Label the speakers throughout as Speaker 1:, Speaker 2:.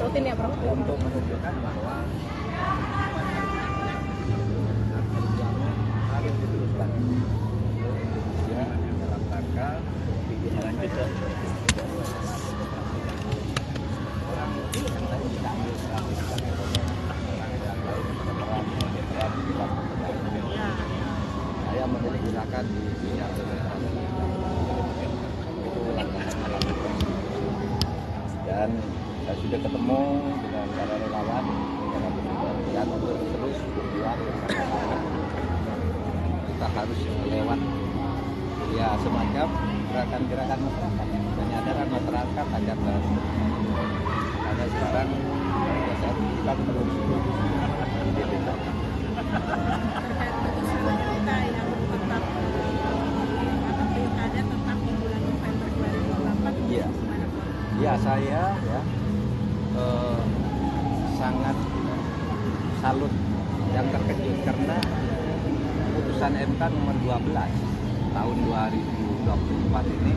Speaker 1: rutin ya Prof?
Speaker 2: Untuk menunjukkan bahwa harus diteruskan ya, dalam rangka lanjut ya. Orang yang tadi tidak ambil seragam sebagai orang yang lain berperan saya memilih gerakan di bidang demokrasi itu langkah-langkah dan saya sudah ketemu dengan para relawan dan untuk terus berjuang bersama-sama. Kita harus lewat ya semacam gerakan-gerakan masyarakat, penyadaran masyarakat agar karena sekarang kita terus
Speaker 1: Terkait putusan MK yang tetap atau pilkada tetap di bulan November 2024
Speaker 2: Iya.
Speaker 1: gimana Prof?
Speaker 2: Ya saya ya sangat salut dan terkejut karena putusan MK nomor 12 tahun 2024 ini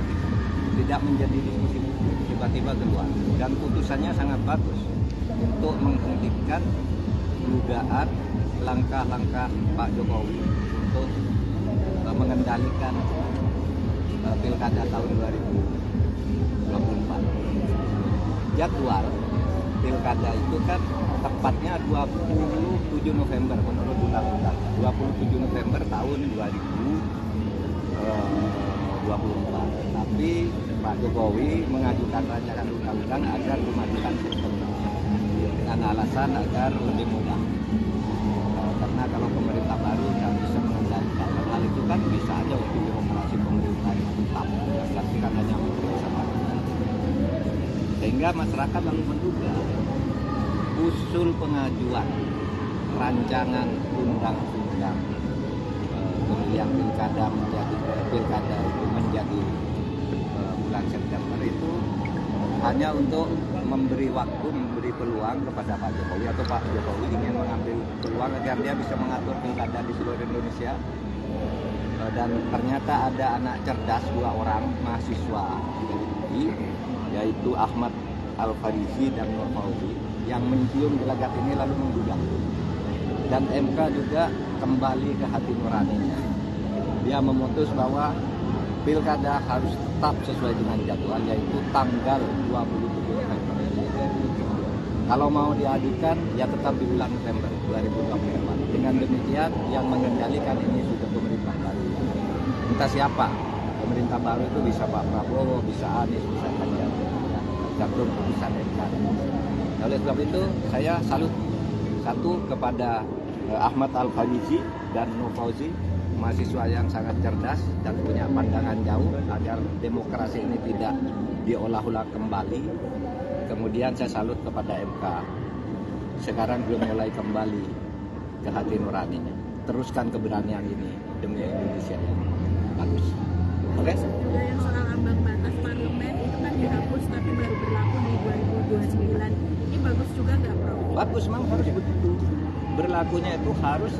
Speaker 2: tidak menjadi diskusi tiba-tiba keluar dan putusannya sangat bagus untuk menghentikan dugaan langkah-langkah Pak Jokowi untuk mengendalikan pilkada tahun 2024. Jadwal pilkada itu kan tepatnya 27 November menurut undang-undang 27 November tahun 2024. Tapi Pak Jokowi mengajukan rancangan undang-undang agar dimajukan sistem dengan alasan agar lebih mudah. Karena kalau pemerintah baru nggak bisa mengendalikan hal itu kan bisa aja waktu birokrasi pemerintah yang tetap tapi kan hanya menteri sama sehingga masyarakat lalu menduga usul pengajuan rancangan undang-undang pemilihan pilkada itu menjadi bulan September itu hanya untuk memberi waktu, memberi peluang kepada Pak Jokowi atau Pak Jokowi ingin mengambil peluang agar dia bisa mengatur pilkada di seluruh Indonesia. Dan ternyata ada anak cerdas 2 orang mahasiswa dari UI, yaitu Ahmad Al-Farizi dan Nur Fauzi yang mencium gelagat ini lalu menggugat. Dan MK juga kembali ke hati nuraninya. Dia memutus bahwa pilkada harus tetap sesuai dengan jadwal yaitu tanggal 27 November. Kalau mau diajukan ya tetap di bulan November 2024. Dengan demikian yang mengendalikan ini sudah pemerintah baru. Entah siapa pemerintah baru itu bisa Pak Prabowo, bisa Anies, bisa Ganjar. Tergantung putusan MK. Oleh sebab itu saya salut satu kepada Ahmad Al-Farizi dan Nur Fauzi, mahasiswa yang sangat cerdas dan punya pandangan jauh agar demokrasi ini tidak diolah-olah kembali. Kemudian saya salut kepada MK. Sekarang belum mulai kembali ke hati nuraninya. Teruskan keberanian ini demi Indonesia yang bagus. Oke?
Speaker 1: Juga yang soal ambang batas parlemen itu kan dihapus tapi baru berlaku di 2029. Ini bagus juga nggak Prof?
Speaker 2: Bagus, memang harus begitu. Berlakunya itu harus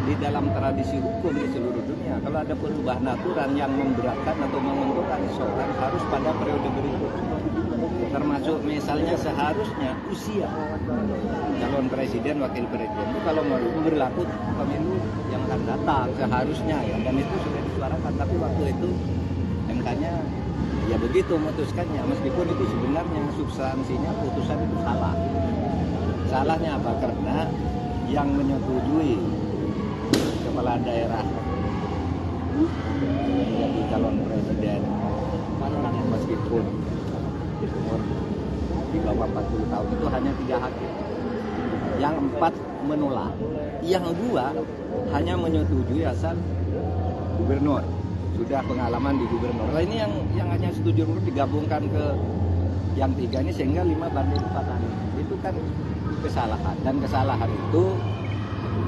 Speaker 2: di dalam tradisi hukum di seluruh dunia. Kalau ada perubahan aturan yang memberatkan atau menguntungkan seseorang harus pada periode berikut. Termasuk misalnya seharusnya usia calon presiden, wakil presiden itu kalau mau berlaku pemilu yang akan datang seharusnya ya, dan itu sudah disuarakan. Tapi waktu itu MK-nya ya begitu memutuskannya, meskipun itu sebenarnya substansinya putusan itu salah. Salahnya apa? Karena yang menyetujui kepala daerah menjadi calon presiden meskipun umur di bawah 40 tahun itu hanya 3 hakim. Yang 4 menolak, yang 2 hanya menyetujui asal gubernur sudah pengalaman di gubernur. Nah, ini yang hanya setuju digabungkan ke yang 3 ini sehingga 5/4 itu kan kesalahan, dan kesalahan itu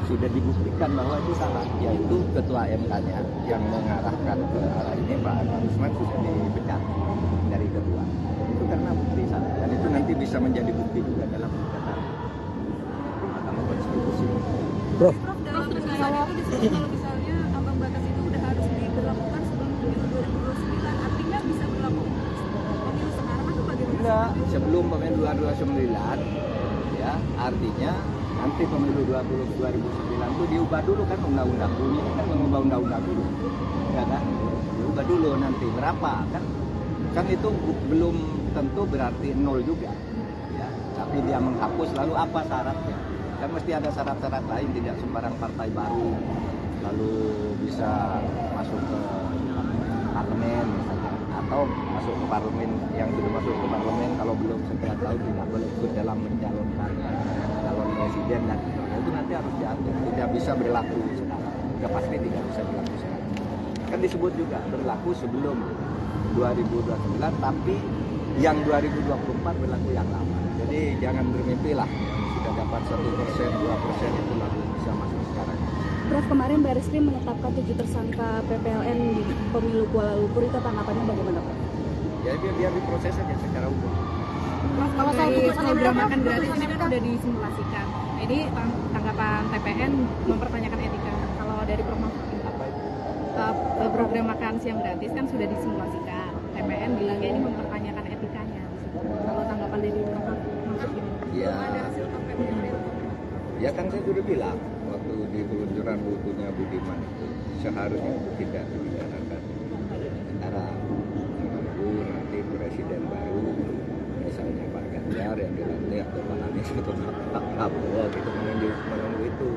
Speaker 2: sudah dibuktikan bahwa itu salah, yaitu ketua MK-nya yang mengarahkan ke arah ini Pak Anwar Usman sudah dipecat dari ketua. Itu karena bukti salah, dan itu nanti bisa menjadi bukti juga dalam gugatan Mahkamah Konstitusi.
Speaker 1: Prof, dalam putusan itu disebut kalau misalnya ambang batas itu udah harus diberlakukan sebelum pemilu 2029, artinya bisa berlaku pemilu sekarang atau bagaimana?
Speaker 2: Enggak, sebelum pemilu 2029, ya artinya nanti pemilu 2009 itu diubah dulu kan undang-undang, bunyinya kan mengubah undang-undang dulu, ya kan? Diubah dulu nanti berapa kan itu belum tentu berarti nol juga, ya. Tapi dia menghapus, lalu apa syaratnya? Kan mesti ada syarat-syarat lain, tidak sembarang partai baru lalu bisa masuk ke parlemen misalnya, atau masuk ke parlemen yang sudah masuk ke parlemen kalau belum sekian tahun tidak boleh ikut dalam mencalonkan calon presiden dan itu nanti harus diatur, tidak bisa berlaku sekarang, sudah pasti tidak bisa berlaku sekarang. Kan disebut juga berlaku sebelum 2029, tapi yang 2024 berlaku yang lama. Jadi jangan bermimpi lah sudah dapat 1%, 2% itu lalu bisa masuk sekarang.
Speaker 3: Prof, kemarin Bariskim menetapkan 7 tersangka PPLN di pemilu Kuala Lumpur, itu tanggapannya bagaimana, Prof?
Speaker 2: Ya biar diproses saja secara hukum.
Speaker 1: Prof, kalau dari program makan gratis ini kan udah disimulasikan. Nah, ini tanggapan TPN mempertanyakan etika. Kalau dari Prof program makan siang gratis kan sudah disimulasikan. TPN bilangnya ini mempertanyakan etikanya. Kalau tanggapan dari Prof maksud gini?
Speaker 2: Ya kan saya sudah bilang waktu di peluncuran bukunya Budiman itu seharusnya itu tidak dibicarakan sekarang, menunggu nanti presiden baru misalnya Pak Ganjar yang dilantik atau Pak Anies atau Pak Prabowo gitu, menunggu itu,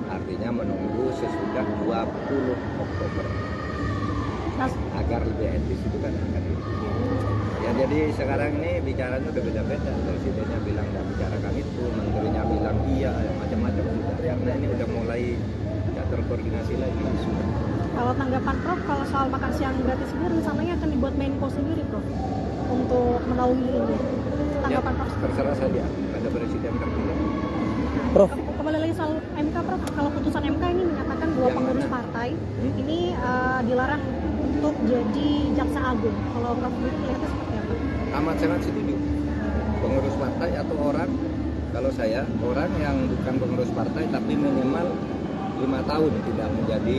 Speaker 2: artinya menunggu sesudah 20 Oktober agar lebih etis itu kan akan itu. Ya jadi sekarang ini bicaranya udah beda-beda, presidennya bilang nggak bicarakan itu, menterinya bilang iya, macam-macam sudah, karena ini udah mulai nggak terkoordinasi lagi sudah.
Speaker 3: Kalau tanggapan Prof, kalau soal makan siang gratis ini rencananya akan dibuat Menko sendiri, Prof, untuk menaungi ini. Tanggapan
Speaker 2: Ya,
Speaker 3: Prof?
Speaker 2: terserah saja, ada presiden terpilih.
Speaker 3: Prof, kembali lagi soal MK, Prof. Kalau putusan MK ini menyatakan dua
Speaker 2: Yang
Speaker 3: pengurus
Speaker 2: mana?
Speaker 3: partai ini dilarang untuk jadi jaksa agung. Kalau Prof melihatnya seperti apa?
Speaker 2: Amat sangat setuju. Pengurus partai atau orang, kalau saya orang yang bukan pengurus partai tapi minimal 5 tahun tidak menjadi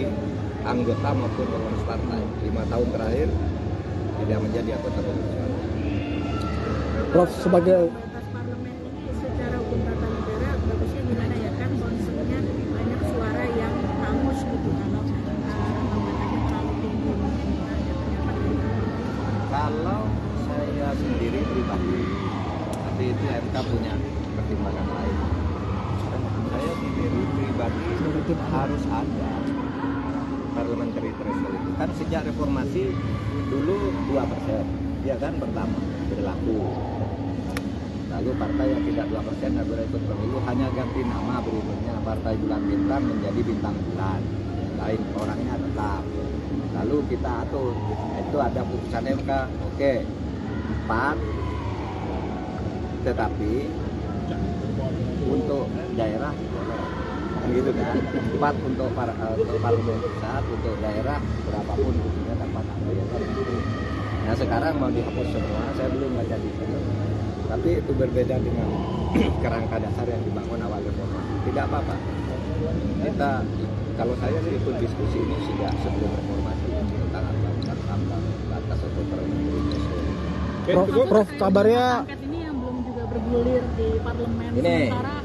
Speaker 2: anggota maupun pengurus partai. 5 tahun terakhir tidak menjadi anggota pengurus partai.
Speaker 4: Prof, sebagai
Speaker 1: Batas parlemen ini secara hukum tata negara bagusnya gimana ya, kan konsepnya banyak suara yang hangus gitu kalau hambatannya terlalu tinggi.
Speaker 2: Kalau saya sendiri pribadi, tapi itu MK punya pertimbangan lain. Saya sendiri pribadi harus ada parliamentary threshold itu. Kan sejak reformasi dulu 2%, ya kan pertama berlaku. Lalu partai yang tidak 2% tidak boleh ikut pemilu, hanya ganti nama berikutnya Partai Bulan Bintang menjadi Bintang Bulan. Lain orangnya tetap. Lalu kita atur, itu ada putusan MK, oke, 4, tetapi untuk daerah boleh, gitu kan, 4 untuk parlemen pusat, untuk daerah berapapun kursinya dapat apa ya kan. Nah sekarang mau dihapus semua, saya belum baca di sini, tapi itu berbeda dengan kerangka dasar yang dibangun awal reformasi. Tidak apa-apa, kita kalau saya sih ikut diskusi ini sejak sebelum reformasi tentang ambang batas atau parliamentary threshold.
Speaker 4: Prof, kabarnya
Speaker 1: Angket ini yang belum juga bergulir di parlemen.
Speaker 2: Ini
Speaker 1: Sementara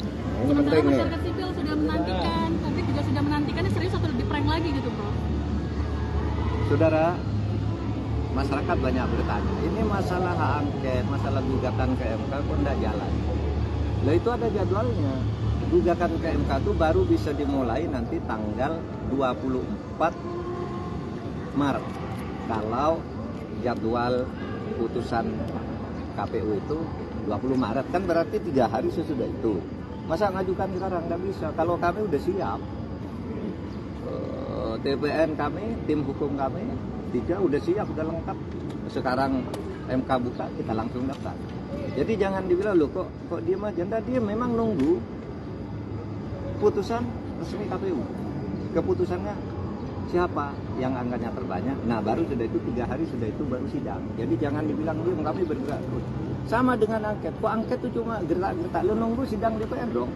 Speaker 2: penting nih.
Speaker 1: masyarakat sipil sudah menantikan, publik juga sudah menantikan, serius atau lebih prank lagi gitu, Prof?
Speaker 2: Saudara, masyarakat banyak bertanya, ini masalah hak angket, masalah gugatan ke MK kok tidak jalan. Lah itu ada jadwalnya. Gugatan ke MK itu baru bisa dimulai nanti tanggal 24 Maret. Kalau jadwal putusan KPU itu 20 Maret, kan berarti 3 hari sesudah itu. Masa ngajukan sekarang? Nggak bisa. Kalau kami udah siap, TPN kami, tim hukum kami 3 udah siap, udah lengkap. Sekarang MK buka, kita langsung daftar. Jadi jangan dibilang loh kok diem aja. Nggak diem, memang nunggu putusan resmi KPU. Keputusannya siapa yang angkanya terbanyak. Nah baru sudah itu 3 hari sudah itu baru sidang. Jadi jangan dibilang diem, kami bergerak terus. Sama dengan angket. Kok angket itu cuma gerak-gerak? Lu nunggu sidang DPR dong.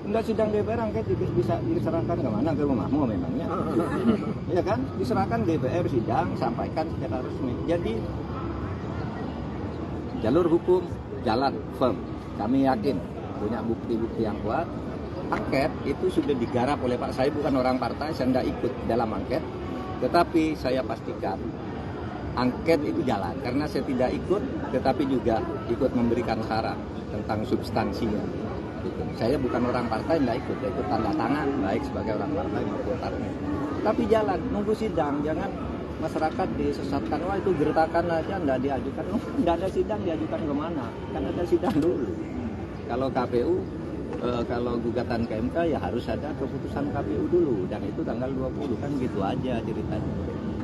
Speaker 2: Enggak, sidang DPR angket bisa diserahkan ke mana? Ke rumahmu memangnya. Ya kan? Diserahkan DPR sidang, sampaikan secara resmi. Jadi jalur hukum jalan firm. Kami yakin punya bukti-bukti yang kuat. Angket itu sudah digarap oleh Pak. Saya bukan orang partai, saya tidak ikut dalam angket. Tetapi saya pastikan angket itu jalan. Karena saya tidak ikut, tetapi juga ikut memberikan saran tentang substansinya. Gitu. Saya bukan orang partai, tidak ikut. Saya ikut tanda tangan, baik sebagai orang partai maupun partai. Tapi jalan, nunggu sidang. Jangan masyarakat disesatkan, wah itu gertakan aja, tidak diajukan. Oh, tidak ada sidang, diajukan kemana? Kan ada sidang dulu. Kalau KPU, kalau gugatan ke MK ya harus ada keputusan KPU dulu, dan itu tanggal 20, kan gitu aja ceritanya.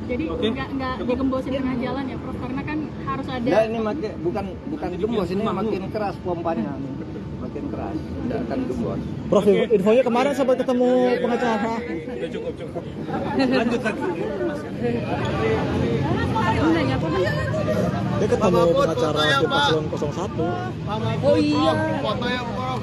Speaker 1: Jadi nggak digembosin tengah jalan ya Prof, karena kan harus ada.
Speaker 2: Nah, ini bukan gembos, ini makin keras pompanya, makin keras, tidak akan gembos.
Speaker 4: Prof, infonya kemarin sempat ketemu pengacara.
Speaker 5: Lanjut lagi.
Speaker 4: Dia ketemu pengacara tim paslon 01.
Speaker 5: Oh iya. Foto ya, Prof.